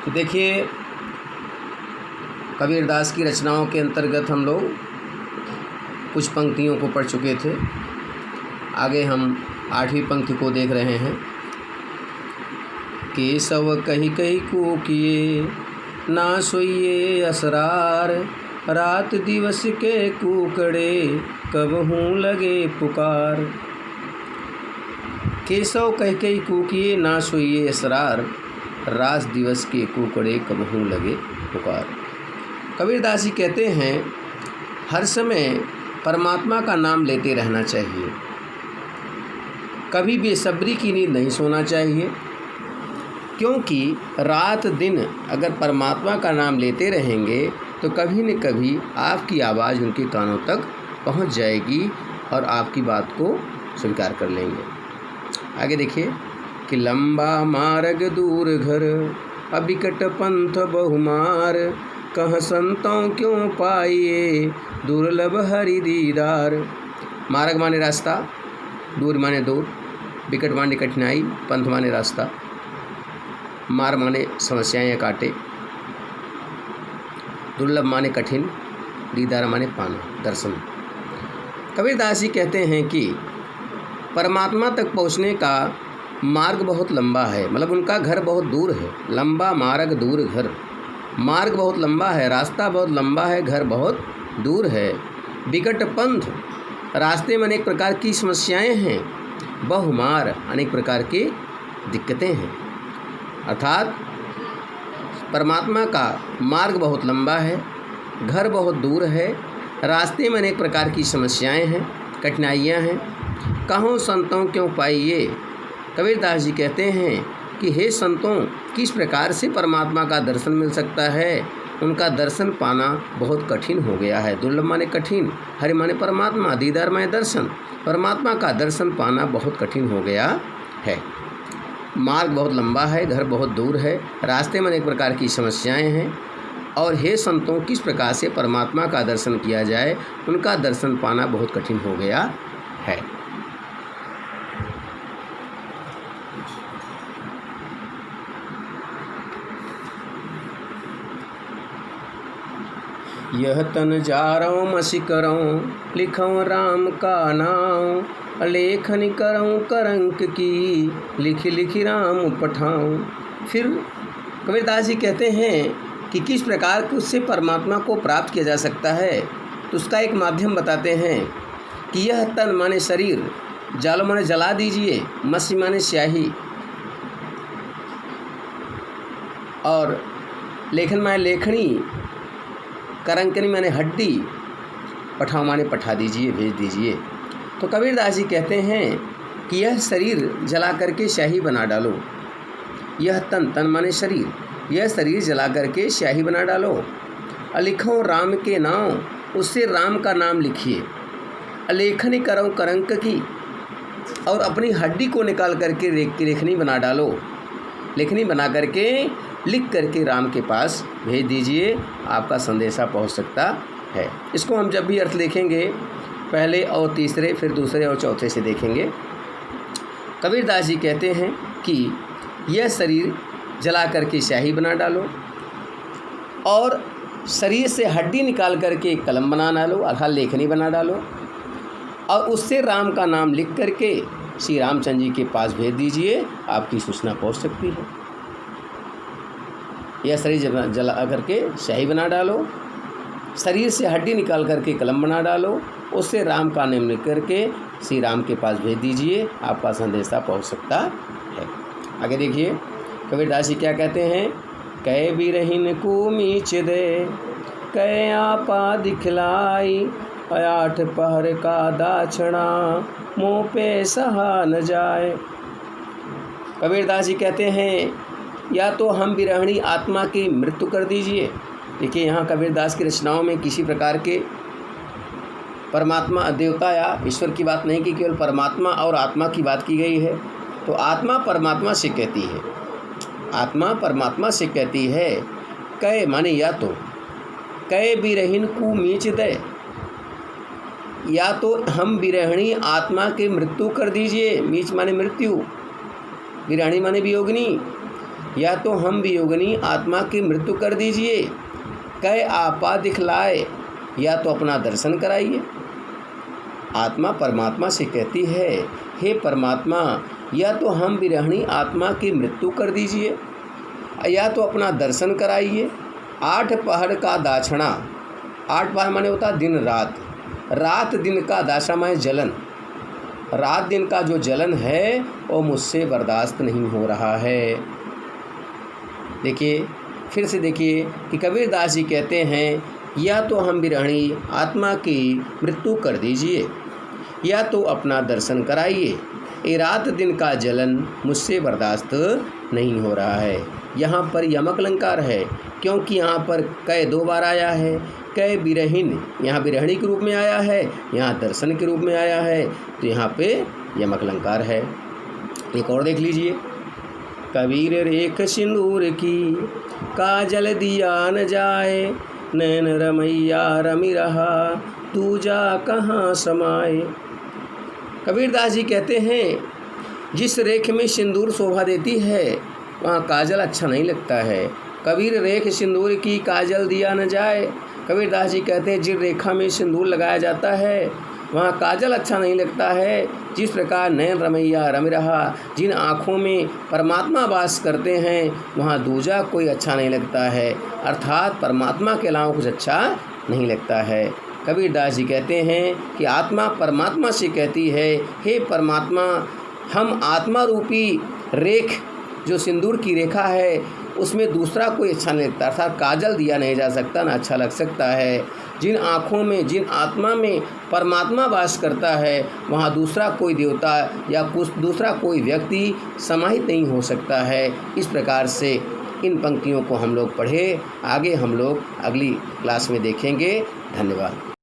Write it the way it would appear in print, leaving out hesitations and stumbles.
तो देखिए, कबीरदास की रचनाओं के अंतर्गत हम लोग कुछ पंक्तियों को पढ़ चुके थे। आगे हम 8वीं पंक्ति को देख रहे हैं। केशव कही कही कूकिए ना सोइए असरार, रात दिवस के कूकड़े कबहूँ लगे पुकार। केशव कही कही कूकिए ना सोइए असरार, रात दिवस के कूकड़े कबहूँ लगे पुकार। कबीरदास जी कहते हैं हर समय परमात्मा का नाम लेते रहना चाहिए, कभी बेसब्री की नींद नहीं सोना चाहिए, क्योंकि रात दिन अगर परमात्मा का नाम लेते रहेंगे तो कभी न कभी आपकी आवाज़ उनके कानों तक पहुंच जाएगी और आपकी बात को स्वीकार कर लेंगे। आगे देखिए कि लंबा मार्ग दूर घर, अबिकट पंथ बहुमार, कह संतों क्यों पाइए दुर्लभ हरि दीदार। मार्ग माने रास्ता, दूर माने दूर, विकट माने कठिनाई, पंथ माने रास्ता, मार माने समस्याएं या काटे, दुर्लभ माने कठिन, दीदार माने पाना, दर्शन। कबीरदास जी कहते हैं कि परमात्मा तक पहुँचने का मार्ग बहुत लंबा है, मतलब उनका घर बहुत दूर है। लंबा मार्ग दूर घर, मार्ग बहुत लंबा है, रास्ता बहुत लंबा है, घर बहुत दूर है। विकट पंथ, रास्ते में अनेक प्रकार की समस्याएं हैं। बहुमार, अनेक प्रकार की दिक्कतें हैं। अर्थात परमात्मा का मार्ग बहुत लंबा है, घर बहुत दूर है, रास्ते में अनेक प्रकार की समस्याएं हैं, कठिनाइयां हैं। कहों संतों क्यों पाइए। कबीरदास जी कहते हैं कि हे संतों, किस प्रकार से परमात्मा का दर्शन मिल सकता है। उनका दर्शन पाना बहुत कठिन हो गया है। दुर्लभ माने कठिन, हरि माने परमात्मा, दीदार माने दर्शन। परमात्मा का दर्शन पाना बहुत कठिन हो गया है। मार्ग बहुत लंबा है, घर बहुत दूर है, रास्ते में अनेक प्रकार की समस्याएं हैं। और हे संतों, किस प्रकार से परमात्मा का दर्शन किया जाए, उनका दर्शन पाना बहुत कठिन हो गया है। यह तन जारऊँ मसी करऊँ, लिखऊँ राम का नाम, लेखन करऊँ करंक की, लिख लिख राम पठाऊँ। फिर कबीरदास जी कहते हैं कि किस प्रकार उससे परमात्मा को प्राप्त किया जा सकता है, तो उसका एक माध्यम बताते हैं कि यह तन माने शरीर, जालो माने जला दीजिए, मसी माने स्याही, और लेखन माने लेखनी, करंकनी माने हड्डी, पठाओ माने पठा दीजिए, भेज दीजिए। तो कबीरदास जी कहते हैं कि यह शरीर जला करके स्याही बना डालो। यह तन, तन माने शरीर, यह शरीर जला करके स्याही बना डालो। लिखो राम के नाम, उससे राम का नाम लिखिए। लेखनी करो करंक की, और अपनी हड्डी को निकाल करके लेखनी बना डालो। लेखनी बना करके लिख करके राम के पास भेज दीजिए, आपका संदेशा पहुंच सकता है। इसको हम जब भी अर्थ देखेंगे पहले और तीसरे, फिर दूसरे और चौथे से देखेंगे। कबीरदास जी कहते हैं कि यह शरीर जला करके स्याही बना डालो, और शरीर से हड्डी निकाल करके कलम बना डालो, अर्थात लेखनी बना डालो, और उससे राम का नाम लिख करके श्री रामचंद्र जी के पास भेज दीजिए, आपकी सूचना पहुंच सकती है। यह शरीर जला करके स्याही बना डालो, शरीर से हड्डी निकाल करके कलम बना डालो, उससे राम का नाम लिख करके श्री राम के पास भेज दीजिए, आपका संदेशा पहुंच सकता है। आगे देखिए कबीरदास जी क्या कहते हैं। कै बिरहिन को मीच दे, कै आपा दिखलाई, 8 पहर का दाछड़ा, मुँह पे सहा न जाए। कबीरदास जी कहते हैं या तो हम विरहिणी आत्मा की मृत्यु कर दीजिए। देखिए यहाँ कबीरदास की रचनाओं में किसी प्रकार के परमात्मा, देवता या ईश्वर की बात नहीं की, केवल परमात्मा और आत्मा की बात की गई है। तो आत्मा परमात्मा से कहती है, आत्मा परमात्मा से कहती है, कै माने या तो, कै बिरहिन को मीच दे, या तो हम विरहिणी आत्मा की मृत्यु कर दीजिए। मीच माने मृत्यु, विरहिणी माने वियोगिनी। या तो हम वियोगिनी आत्मा की मृत्यु कर दीजिए, कै आपा दिखलाए, या तो अपना दर्शन कराइए। आत्मा परमात्मा से कहती है, हे परमात्मा, या तो हम विरहिणी आत्मा की मृत्यु कर दीजिए, या तो अपना दर्शन कराइए। 8 पहर का दाक्षिणा, 8 पहर माने होता दिन रात, रात दिन का दाक्षिणा माने जलन, रात दिन का जो जलन है वो मुझसे बर्दाश्त नहीं हो रहा है। देखिए, फिर से देखिए कि कबीरदास जी कहते हैं, या तो हम विरहिणी आत्मा की मृत्यु कर दीजिए, या तो अपना दर्शन कराइए, ये रात दिन का जलन मुझसे बर्दाश्त नहीं हो रहा है। यहाँ पर यमक अलंकार है, क्योंकि यहाँ पर कै 2 बार आया है। कै विरहीन, यहाँ विरहिणी के रूप में आया है, यहाँ दर्शन के रूप में आया है, तो यहाँ पे यमक अलंकार है। एक और देख लीजिए, कबीर रेख सिंदूर की काजल दिया न जाए, नैन रमैया रमी रहा तू जा कहाँ समाए। कबीरदास जी कहते हैं, जिस रेख में सिंदूर शोभा देती है वहाँ काजल अच्छा नहीं लगता है। कबीर रेख सिंदूर की काजल दिया न जाए। कबीरदास जी कहते हैं, जिस रेखा में सिंदूर लगाया जाता है वहाँ काजल अच्छा नहीं लगता है। जिस प्रकार नैन रमैया रम रहा, जिन आँखों में परमात्मा वास करते हैं वहाँ दूजा कोई अच्छा नहीं लगता है, अर्थात परमात्मा के अलावा कुछ अच्छा नहीं लगता है। कबीरदास जी कहते हैं कि आत्मा परमात्मा से कहती है, हे परमात्मा, हम आत्मा रूपी रेख जो सिंदूर की रेखा है उसमें दूसरा कोई अच्छा नहीं लगता, अर्थात काजल दिया नहीं जा सकता, ना अच्छा लग सकता है। जिन आँखों में, जिन आत्मा में परमात्मा वास करता है वहाँ दूसरा कोई देवता या कुछ दूसरा कोई व्यक्ति समाहित नहीं हो सकता है। इस प्रकार से इन पंक्तियों को हम लोग पढ़े, आगे हम लोग अगली क्लास में देखेंगे। धन्यवाद।